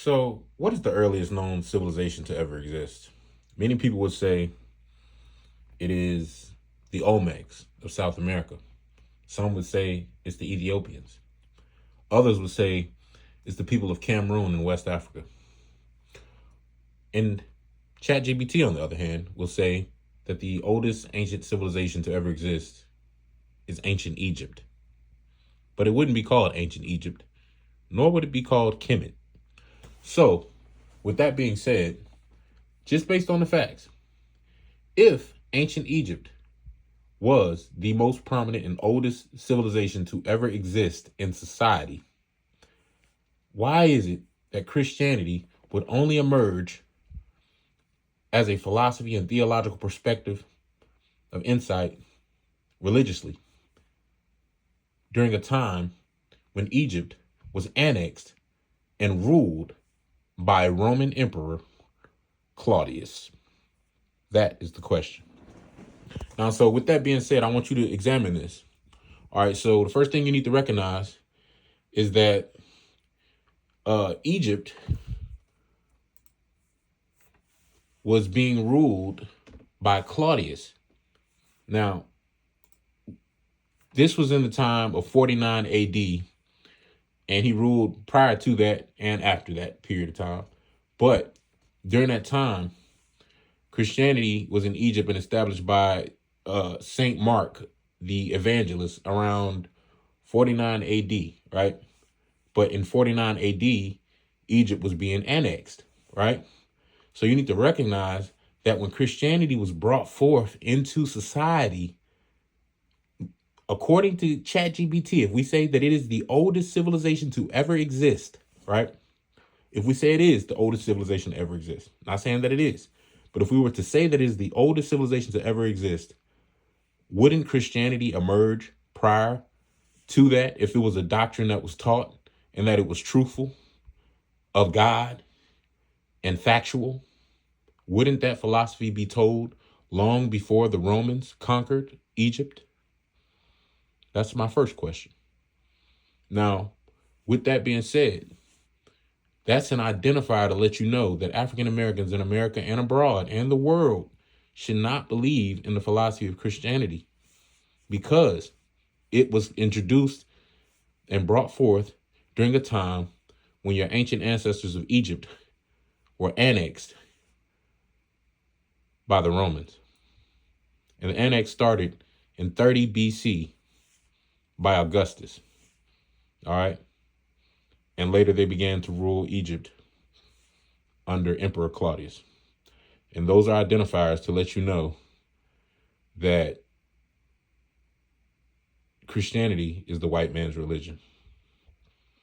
So, what is the earliest known civilization to ever exist? Many people would say it is the Olmecs of South America. Some would say it's the Ethiopians. Others would say it's the people of Cameroon in West Africa. And ChatGPT, on the other hand, will say that the oldest ancient civilization to ever exist is ancient Egypt. But it wouldn't be called ancient Egypt, nor would it be called Kemet. So, with that being said, just based on the facts, if ancient Egypt was the most prominent and oldest civilization to ever exist in society, why is it that Christianity would only emerge as a philosophy and theological perspective of insight religiously during a time when Egypt was annexed and ruled by Roman Emperor Claudius? That is the question. Now, so with that being said, I want you to examine this. All right, so the first thing you need to recognize is that Egypt was being ruled by Claudius. Now, this was in the time of 49 AD, and he ruled prior to that and after that period of time. But during that time, Christianity was in Egypt and established by Saint Mark, the evangelist, around 49 AD, right? But in 49 AD, Egypt was being annexed, right? So you need to recognize that when Christianity was brought forth into society, according to ChatGPT, if we say that it is the oldest civilization to ever exist, right? If we say it is the oldest civilization to ever exist, not saying that it is, but if we were to say that it is the oldest civilization to ever exist, wouldn't Christianity emerge prior to that if it was a doctrine that was taught and that it was truthful, of God, and factual? Wouldn't that philosophy be told long before the Romans conquered Egypt? That's my first question. Now, with that being said, that's an identifier to let you know that African Americans in America and abroad and the world should not believe in the philosophy of Christianity, because it was introduced and brought forth during a time when your ancient ancestors of Egypt were annexed by the Romans. And the annex started in 30 BC by Augustus. All right. And later they began to rule Egypt under Emperor Claudius. And those are identifiers to let you know that Christianity is the white man's religion.